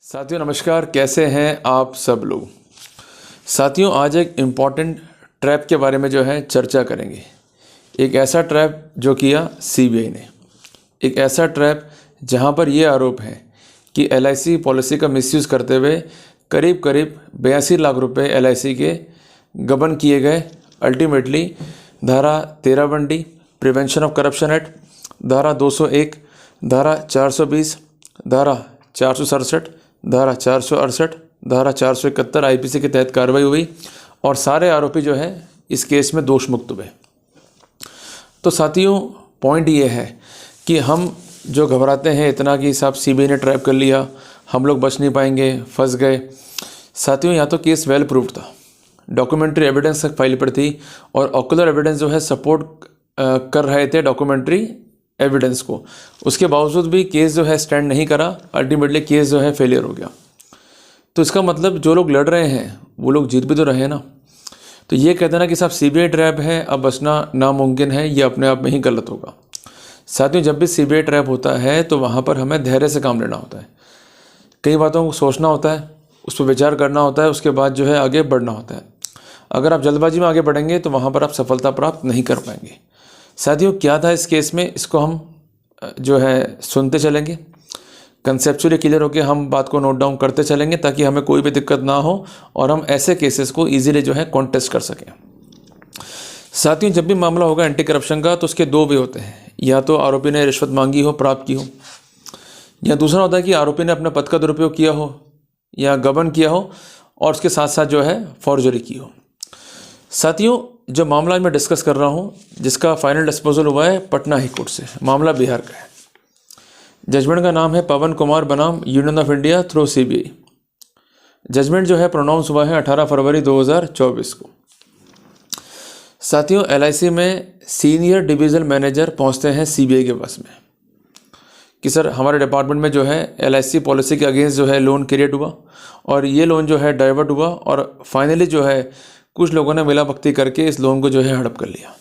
साथियों नमस्कार, कैसे हैं आप सब लोग। साथियों आज एक इम्पॉर्टेंट ट्रैप के बारे में जो है चर्चा करेंगे। एक ऐसा ट्रैप जो किया सीबीआई ने, एक ऐसा ट्रैप जहां पर ये आरोप है कि एलआईसी पॉलिसी का मिसयूज़ करते हुए करीब करीब 82 लाख रुपए एलआईसी के गबन किए गए। अल्टीमेटली धारा 13(1)D prevention of corruption act, धारा 201, धारा 420, धारा 467, धारा 468, धारा 471 आईपीसी के तहत कार्रवाई हुई और सारे आरोपी जो है इस केस में दोष मुक्त हुए। तो साथियों पॉइंट ये है कि हम जो घबराते हैं इतना कि साहब सीबीआई ने ट्रैप कर लिया, हम लोग बच नहीं पाएंगे, फंस गए। साथियों यहाँ तो केस वेल प्रूव्ड था, डॉक्यूमेंट्री एविडेंस फाइल पर थी और ऑकुलर एविडेंस जो है सपोर्ट कर रहे थे डॉक्यूमेंट्री एविडेंस को। उसके बावजूद भी केस जो है स्टैंड नहीं करा, अल्टीमेटली केस जो है फेलियर हो गया। तो इसका मतलब जो लोग लड़ रहे हैं वो लोग जीत भी तो रहे हैं ना। तो ये कहते ना कि साहब सीबीआई ट्रैप है, अब बचना नामुमकिन है, ये अपने आप में ही गलत होगा। साथियों जब भी सीबीआई ट्रैप होता है तो वहाँ पर हमें धैर्य से काम लेना होता है, कई बातों को सोचना होता है, उस पर विचार करना होता है, उसके बाद जो है आगे बढ़ना होता है। अगर आप जल्दबाजी में आगे बढ़ेंगे तो वहाँ पर आप सफलता प्राप्त नहीं कर पाएंगे। साथियों क्या था इस केस में, इसको हम जो है सुनते चलेंगे, कंसेप्चुअली क्लियर होकर हम बात को नोट डाउन करते चलेंगे ताकि हमें कोई भी दिक्कत ना हो और हम ऐसे केसेस को इजीली जो है कॉन्टेस्ट कर सकें। साथियों जब भी मामला होगा एंटी करप्शन का तो उसके दो वे होते हैं, या तो आरोपी ने रिश्वत मांगी हो, प्राप्त की हो, या दूसरा होता है कि आरोपी ने अपने पद का दुरुपयोग किया हो या गबन किया हो और उसके साथ साथ जो है फॉर्जरी की हो। साथियों जो मामला मैं डिस्कस कर रहा हूँ जिसका फाइनल डिस्पोजल हुआ है पटना हाई कोर्ट से, मामला बिहार का है। जजमेंट का नाम है पवन कुमार बनाम union of India through CBI. Judgement जो है प्रोनाउंस हुआ है 18 फरवरी 2024 को। साथियों एलआईसी में सीनियर डिविजनल मैनेजर पहुंचते हैं सीबीआई के पास में कि सर हमारे डिपार्टमेंट में जो है एलआईसी पॉलिसी के अगेंस्ट जो है लोन क्रिएट हुआ और ये लोन जो है डाइवर्ट हुआ और फाइनली जो है कुछ लोगों ने मिला भक्ति करके इस लोन को जो है हड़प कर लिया।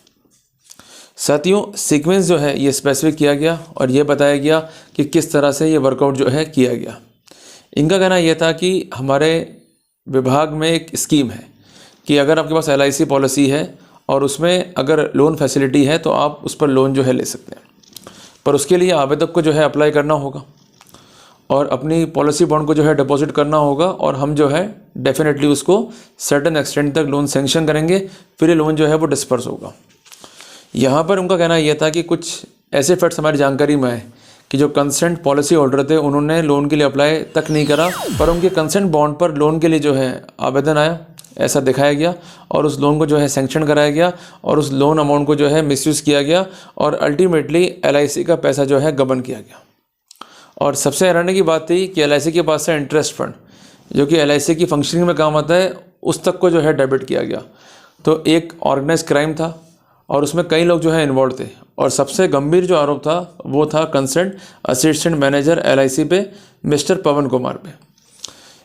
साथियों सीक्वेंस जो है ये स्पेसिफिक किया गया और ये बताया गया कि किस तरह से ये वर्कआउट जो है किया गया। इनका कहना यह था कि हमारे विभाग में एक स्कीम है कि अगर आपके पास एलआईसी पॉलिसी है और उसमें अगर लोन फैसिलिटी है तो आप उस पर लोन जो है ले सकते हैं, पर उसके लिए आवेदक को जो है अप्लाई करना होगा और अपनी पॉलिसी बॉन्ड को जो है डिपॉजिट करना होगा और हम जो है डेफिनेटली उसको सर्टेन एक्सटेंट तक लोन सेंक्शन करेंगे, फिर ये लोन जो है वो डिस्पर्स होगा। यहाँ पर उनका कहना यह था कि कुछ ऐसे फैक्ट्स हमारी जानकारी में आए कि जो कंसेंट पॉलिसी होल्डर थे उन्होंने लोन के लिए अप्लाई तक नहीं करा, पर उनके कंसेंट बॉन्ड पर लोन के लिए जो है आवेदन आया, ऐसा दिखाया गया और उस लोन को जो है सैंक्शन कराया गया और उस लोन अमाउंट को जो है मिसयूज़ किया गया और अल्टीमेटली एलआईसी का पैसा जो है गबन किया गया। और सबसे हैरानी की बात थी कि एलआईसी के पास से इंटरेस्ट फंड जो कि एलआईसी की फंक्शनिंग में काम आता है उस तक को जो है डेबिट किया गया। तो एक ऑर्गेनाइज क्राइम था और उसमें कई लोग जो है इन्वॉल्व थे और सबसे गंभीर जो आरोप था वो था कंसर्न असिस्टेंट मैनेजर एलआईसी पे मिस्टर पवन कुमार पे,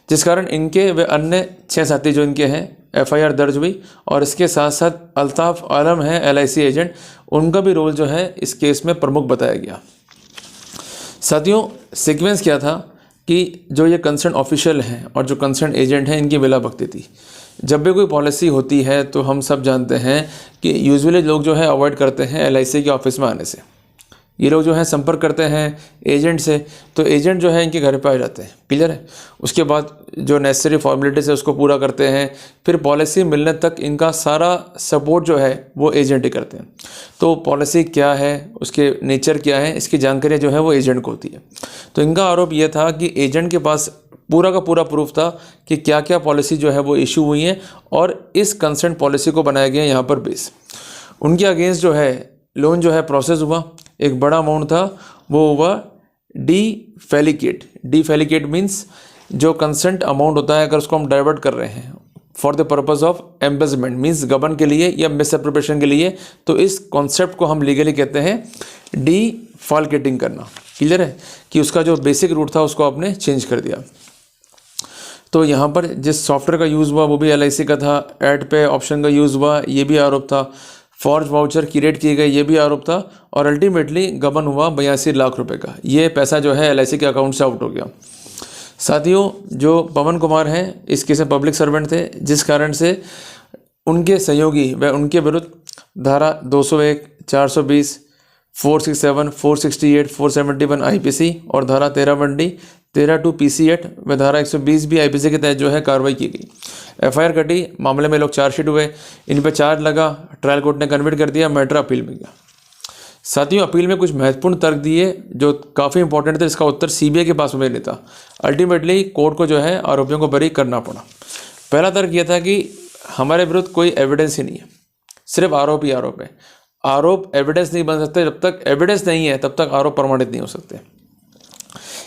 जिस कारण इनके व अन्य 6 साथी जो इनके हैं एफआईआर दर्ज हुई और इसके साथ साथ अल्ताफ आलम है एलआईसी एजेंट, उनका भी रोल जो है इस केस में प्रमुख बताया गया। साथियों सीक्वेंस क्या था कि जो ये कंसर्न ऑफिशियल हैं और जो कंसर्न एजेंट हैं इनकी मिला भगती थी। जब भी कोई पॉलिसी होती है तो हम सब जानते हैं कि यूजुअली लोग जो है अवॉइड करते हैं एलआईसी के ऑफिस में आने से। ये लोग जो है संपर्क करते हैं एजेंट से, तो एजेंट जो है इनके घर पे आ जाते हैं, क्लियर है। उसके बाद जो नेसेसरी फॉर्मेलिटीज है उसको पूरा करते हैं, फिर पॉलिसी मिलने तक इनका सारा सपोर्ट जो है वो एजेंट ही करते हैं। तो पॉलिसी क्या है, उसके नेचर क्या है, इसकी जानकारी जो है वो एजेंट को होती है। तो इनका आरोप ये था कि एजेंट के पास पूरा का पूरा प्रूफ था कि क्या क्या पॉलिसी जो है वो इशू हुई है और इस कंसर्न पॉलिसी को बनाया गया यहाँ पर बेस। उनके अगेंस्ट जो है लोन जो है प्रोसेस हुआ, एक बड़ा अमाउंट था वो हुआ डीफेलिकेट मीन्स जो कंसेंट अमाउंट होता है अगर उसको हम डाइवर्ट कर रहे हैं for the purpose of embezzlement means गबन के लिए या मिसअप्रोप्रिएशन के लिए, तो इस कॉन्सेप्ट को हम लीगली कहते हैं डीफॉल्केटिंग करना। क्लियर है कि उसका जो बेसिक रूट था उसको आपने चेंज कर दिया। तो यहाँ पर जिस सॉफ्टवेयर का यूज़ हुआ वो भी एलआईसी का था, ऐड पे ऑप्शन का यूज़ हुआ ये भी आरोप था, फॉर्ज वाउचर क्रिएट किए गए ये भी आरोप था और अल्टीमेटली गबन हुआ 82 लाख रुपए का। ये पैसा जो है एलआईसी के अकाउंट से आउट हो गया। साथियों, जो पवन कुमार हैं इस केस में पब्लिक सर्वेंट थे, जिस कारण से उनके सहयोगी व उनके विरुद्ध धारा 201, 420, 467, 468, 471 आईपीसी और धारा 13(1)D, 13(2) पीसी एक्ट व धारा 120 भी आईपीसी के तहत जो है कार्रवाई की गई। एफआईआर कटी, मामले में लोग चार्जशीट हुए, इन पर चार्ज लगा, ट्रायल कोर्ट ने कन्विट कर दिया, मैटर अपील में गया। साथियों, अपील में कुछ महत्वपूर्ण तर्क दिए जो काफ़ी इंपॉर्टेंट थे, इसका उत्तर सीबीआई के पास में नहीं था। अल्टीमेटली कोर्ट को जो है आरोपियों को बरी करना पड़ा। पहला तर्क यह था कि हमारे विरुद्ध कोई एविडेंस ही नहीं है, सिर्फ आरोप ही आरोप है। आरोप एविडेंस नहीं बन सकते, जब तक एविडेंस नहीं है तब तक आरोप प्रमाणित नहीं हो सकते।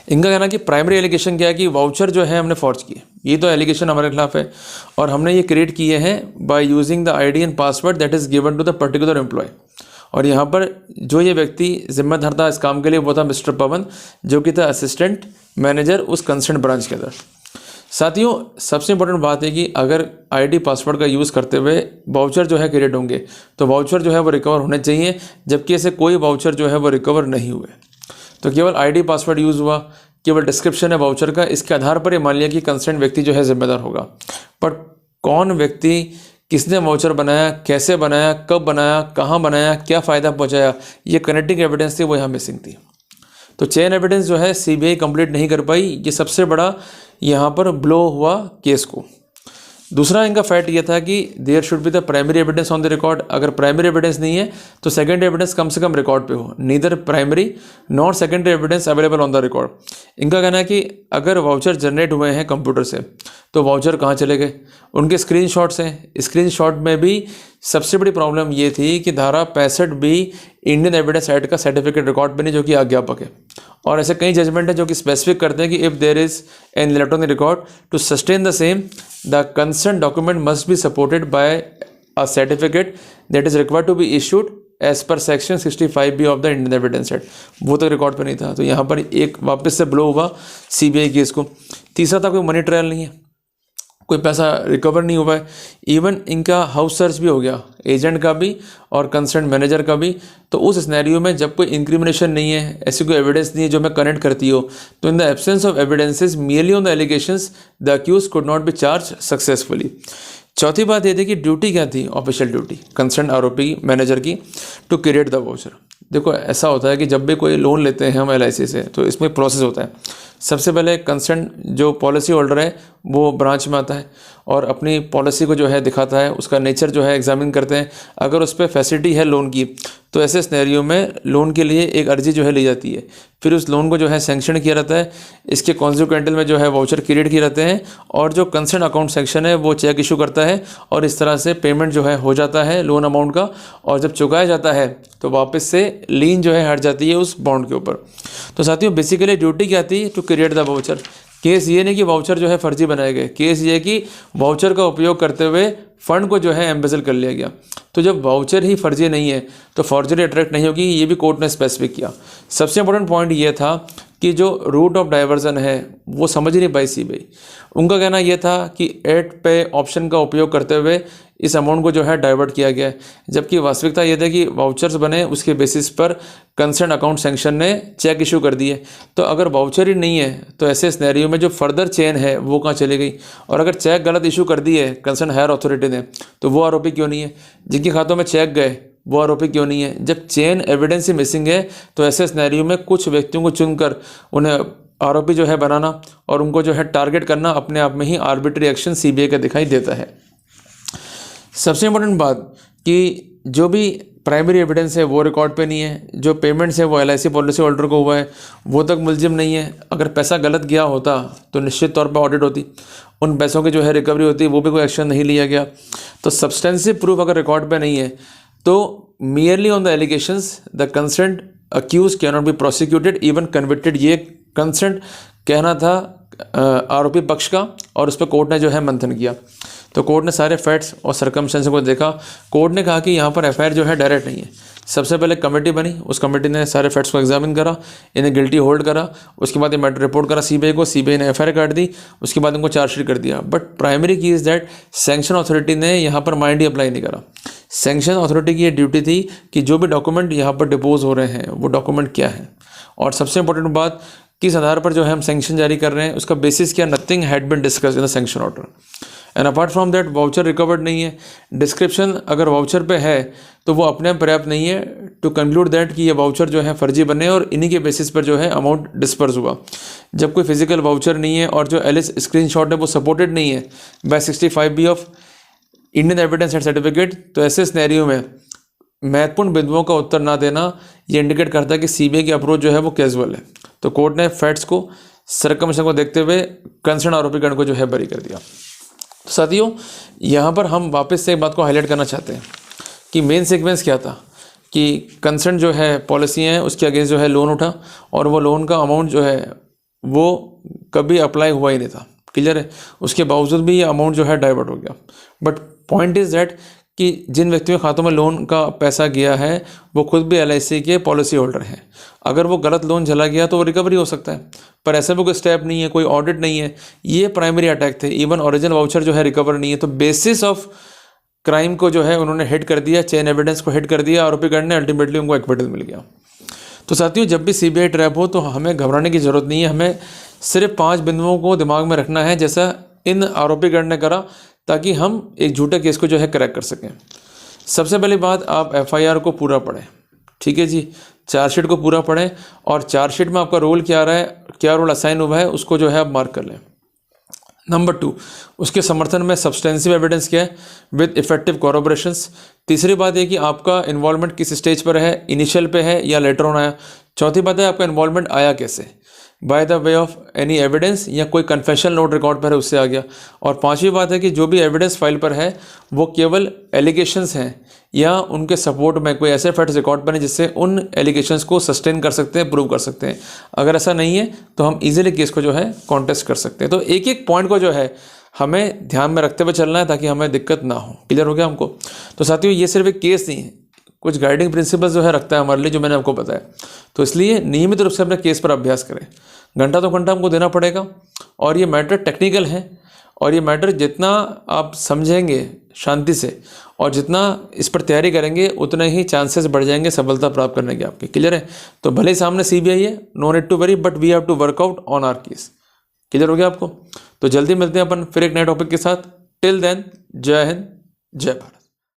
इनका कहना कि प्राइमरी एलिगेशन क्या है कि वाउचर जो है हमने फॉर्ज किए, ये तो एलिगेशन हमारे खिलाफ है और हमने ये क्रिएट किए हैं by using the ID and password that is given to the particular employ. और यहाँ पर जो ये व्यक्ति जिम्मेदार था इस काम के लिए वो था मिस्टर पवन, जो कि था असिस्टेंट मैनेजर उस कंसर्न ब्रांच के अंदर। साथियों, सबसे इंपॉर्टेंट बात है कि अगर आईडी पासवर्ड का यूज़ करते हुए वाउचर जो है क्रिएट होंगे तो वाउचर जो है वो रिकवर होने चाहिए, जबकि ऐसे कोई वाउचर जो है वो रिकवर नहीं हुए। तो केवल आईडी पासवर्ड यूज़ हुआ, केवल डिस्क्रिप्शन है वाउचर का, इसके आधार पर ये मान लिया कि कंसर्न व्यक्ति जो है जिम्मेदार होगा। पर कौन व्यक्ति, किसने वाउचर बनाया, कैसे बनाया, कब बनाया, कहाँ बनाया, क्या फ़ायदा पहुँचाया, ये कनेक्टिंग एविडेंस थी वो यहाँ मिसिंग थी। तो चेन एविडेंस जो है सीबीआई कंप्लीट नहीं कर पाई, ये सबसे बड़ा यहाँ पर ब्लो हुआ केस को। दूसरा इनका फैक्ट ये था कि there should be the primary evidence on the record. अगर प्राइमरी एविडेंस नहीं है तो सेकेंडरी एविडेंस कम से कम रिकॉर्ड पे हो। Neither primary nor secondary evidence available on the record. इनका कहना है कि अगर वाउचर जनरेट हुए हैं कंप्यूटर से तो वाउचर कहाँ चले गए, उनके स्क्रीनशॉट्स हैं। स्क्रीनशॉट में भी सबसे बड़ी प्रॉब्लम ये थी कि धारा 65 भी इंडियन एविडेंस एक्ट का सर्टिफिकेट रिकॉर्ड पे नहीं, जो कि आज्ञापक है। और ऐसे कई जजमेंट हैं जो कि स्पेसिफिक करते हैं कि if there is an electronic record to sustain the same the concern document must be supported by a certificate that is required to be issued as per section 65B of the Indian evidence act. वो तक record पे नहीं था, तो यहाँ पर एक वापस से ब्लो हुआ सीबीआई केस को। तीसरा था कोई मनी ट्रायल नहीं है, कोई पैसा रिकवर नहीं हुआ है। इवन इनका हाउस सर्च भी हो गया, एजेंट का भी और कंसर्न मैनेजर का भी। तो उस सिनेरियो में जब कोई इंक्रिमिनेशन नहीं है, ऐसी कोई एविडेंस नहीं है जो मैं कनेक्ट करती हो, तो in the absence of evidences merely on the allegations the accused could not be charge successfully. चौथी बात ये थी कि ड्यूटी क्या थी, ऑफिशियल ड्यूटी कंसर्न आरोपी मैनेजर की, टू क्रिएट द वाउचर। देखो, ऐसा होता है कि जब भी कोई लोन लेते हैं हम एलआईसी से तो इसमें प्रोसेस होता है। सबसे पहले कंसर्न जो पॉलिसी होल्डर है वो ब्रांच में आता है और अपनी पॉलिसी को जो है दिखाता है, उसका नेचर जो है एग्जामिन करते हैं। अगर उस पर फैसिलिटी है लोन की तो ऐसे सिनेरियो में लोन के लिए एक अर्जी जो है ली जाती है, फिर उस लोन को जो है सैंक्शन किया जाता है। इसके कॉन्सिक्वेंटल में जो है वाउचर क्रिएट किए जाते हैं और जो कंसर्न अकाउंट सेक्शन है वो चेक इशू करता है और इस तरह से पेमेंट जो है हो जाता है लोन अमाउंट का। और जब चुकाया जाता है तो वापस से लीन जो है हट जाती है उस बॉन्ड के ऊपर। तो साथियों, बेसिकली ड्यूटी क्या थी, to create the voucher. Case ये नहीं कि वाउचर जो है फर्जी बनाए गए, केस ये कि वाउचर का उपयोग करते हुए फंड को जो है एम्बेजल कर लिया गया। तो जब वाउचर ही फर्जी नहीं है तो फॉर्जरी अट्रैक्ट नहीं होगी, ये भी कोर्ट ने स्पेसिफिक किया। सबसे इंपॉर्टेंट पॉइंट ये था कि जो रूट ऑफ डाइवर्जन है वो समझ ही नहीं पाई सीबीआई। उनका कहना यह था कि एड पे ऑप्शन का उपयोग करते हुए इस अमाउंट को जो है डाइवर्ट किया गया है, जबकि वास्तविकता ये थी कि वाउचर्स बने, उसके बेसिस पर कंसर्न अकाउंट सेक्शन ने चेक इशू कर दिए। तो अगर वाउचर ही नहीं है तो ऐसे सिनेरियो में जो फर्दर चेन है वो कहाँ चली गई। और अगर चेक गलत इशू कर दिए कंसर्न हायर अथॉरिटी ने तो वो आरोपी क्यों नहीं है, जिनके खातों में चेक गए वो आरोपी क्यों नहीं है। जब चेन एविडेंस ही मिसिंग है तो ऐसे सिनेरियो में कुछ व्यक्तियों को चुनकर उन्हें आरोपी जो है बनाना और उनको जो है टारगेट करना अपने आप में ही आर्बिट्री एक्शन सीबीआई का दिखाई देता है। सबसे इम्पोर्टेंट बात कि जो भी प्राइमरी एविडेंस है वो रिकॉर्ड पे नहीं है, जो पेमेंट्स है वो एलआईसी पॉलिसी होल्डर को हुआ है वो तक मुलजिम नहीं है। अगर पैसा गलत गया होता तो निश्चित तौर पर ऑडिट होती, उन पैसों की जो है रिकवरी होती, वो भी कोई एक्शन नहीं लिया गया। तो सब्सटेंसिव प्रूफ अगर रिकॉर्ड पे नहीं है तो merely on the allegations the concerned accused can not be prosecuted even convicted, ये कंसर्न्ड कहना था आरोपी पक्ष का और उस पर कोर्ट ने जो है मंथन किया। तो कोर्ट ने सारे फैक्ट्स और सर्कमस्टेंसेस को देखा। कोर्ट ने कहा कि यहाँ पर एफआईआर जो है डायरेक्ट नहीं है। सबसे पहले कमेटी बनी, उस कमेटी ने सारे फैक्ट्स को एग्जामिन करा, इन्हें गिल्टी होल्ड करा, उसके बाद ये मैटर रिपोर्ट करा सीबीआई को, सीबीआई ने एफआईआर काट दी, उसके बाद उनको चार्जशीट कर दिया। बट प्राइमरी की इज़ दैट सैंक्शन अथॉरिटी ने यहाँ पर माइंड ही अप्लाई नहीं करा। सैंक्शन अथॉरिटी की ये ड्यूटी थी कि जो भी डॉक्यूमेंट यहाँ पर डिपोज हो रहे हैं वो डॉक्यूमेंट क्या है। और सबसे इंपॉर्टेंट बात किस आधार पर जो है हम सैंक्शन जारी कर रहे हैं, उसका बेसिस क्या, nothing had been discussed in the sanction order. And apart from that voucher recovered नहीं है। डिस्क्रिप्शन अगर वाउचर पे है तो वो अपने आप पर्याप्त नहीं है टू कंक्लूड दैट कि ये वाउचर जो है फर्जी बने और इन्हीं के बेसिस पर जो है अमाउंट डिस्पर्स हुआ। जब कोई फिजिकल वाउचर नहीं है और जो एलिस स्क्रीनशॉट है वो सपोर्टेड नहीं है by 65B of Indian evidence and certificate, तो ऐसे सिनेरियो में महत्वपूर्ण बिंदुओं का उत्तर ना देना ये इंडिकेट करता है कि सीबीआई की अप्रोच जो है वो कैजुअल है। तो कोर्ट ने फैक्ट्स को, सर्कमस्टेंस को देखते हुए कंसर्न आरोपीगण को जो है बरी कर दिया। तो साथियों, यहाँ पर हम वापस से एक बात को हाईलाइट करना चाहते हैं कि मेन सीक्वेंस क्या था कि कंसर्न जो है पॉलिसी है उसके अगेंस्ट जो है लोन उठा और वो लोन का अमाउंट जो है वो कभी अप्लाई हुआ ही नहीं था, क्लियर है। उसके बावजूद भी ये अमाउंट जो है डाइवर्ट हो गया। बट पॉइंट इज़ दैट कि जिन व्यक्तियों के खातों में लोन का पैसा गया है वो खुद भी LIC के पॉलिसी होल्डर हैं। अगर वो गलत लोन चला गया तो वो रिकवरी हो सकता है, पर ऐसा भी कोई स्टेप नहीं है, कोई ऑडिट नहीं है। ये प्राइमरी अटैक थे। इवन ओरिजिनल वाउचर जो है रिकवर नहीं है। तो बेसिस ऑफ क्राइम को जो है उन्होंने हिट कर दिया, चेन एविडेंस को हिट कर दिया, आरोपीगण ने अल्टीमेटली उनको एक्विटल मिल गया। तो साथियों, जब भी CBI ट्रैप हो तो हमें घबराने की ज़रूरत नहीं है। हमें सिर्फ 5 बिंदुओं को दिमाग में रखना है जैसा इन आरोपीगण ने करा, ताकि हम एक झूठे केस को जो है क्रैक कर सकें। सबसे पहली बात, आप FIR को पूरा पढ़ें, ठीक है जी। चार्जशीट को पूरा पढ़ें और चार्जशीट में आपका रोल क्या रहा है, क्या रोल असाइन हुआ है, उसको जो है आप मार्क कर लें। नंबर 2, उसके समर्थन में सब्सटेंसिव एविडेंस क्या है विद इफेक्टिव कोरोबरेशंस। तीसरी बात है कि आपका इन्वॉल्वमेंट किस स्टेज पर है, इनिशियल पे है या लेटर ऑन आया। चौथी बात है आपका इन्वॉल्वमेंट आया कैसे, by the way of any evidence या कोई कन्फेशन नोट रिकॉर्ड पर है उससे आ गया। और पांचवी बात है कि जो भी एविडेंस फाइल पर है वो केवल एलिगेशंस हैं या उनके सपोर्ट में कोई ऐसे फैक्ट्स रिकॉर्ड पर हैं जिससे उन एलिगेशंस को सस्टेन कर सकते हैं, प्रूव कर सकते हैं। अगर ऐसा नहीं है तो हम इजीली केस को जो है कॉन्टेस्ट कर सकते हैं। तो एक एक पॉइंट को जो है हमें ध्यान में रखते हुए चलना है ताकि हमें दिक्कत ना हो। क्लियर हो गया हमको? तो साथियों, ये सिर्फ एक केस नहीं है, कुछ गाइडिंग प्रिंसिपल्स जो है रखता है हमारे लिए, जो मैंने आपको बताया। तो इसलिए नियमित रूप से अपने केस पर अभ्यास करें। घंटा तो घंटा हमको देना पड़ेगा और ये मैटर टेक्निकल है और ये मैटर जितना आप समझेंगे शांति से और जितना इस पर तैयारी करेंगे उतने ही चांसेस बढ़ जाएंगे सफलता प्राप्त करने के आपके। क्लियर है? तो भले ही सामने CBI है, no need to worry, but we have to work out on our case. Clear हो गया आपको? तो जल्दी मिलते हैं अपन फिर एक नए टॉपिक के साथ। टिल देन, जय हिंद, जय भारत।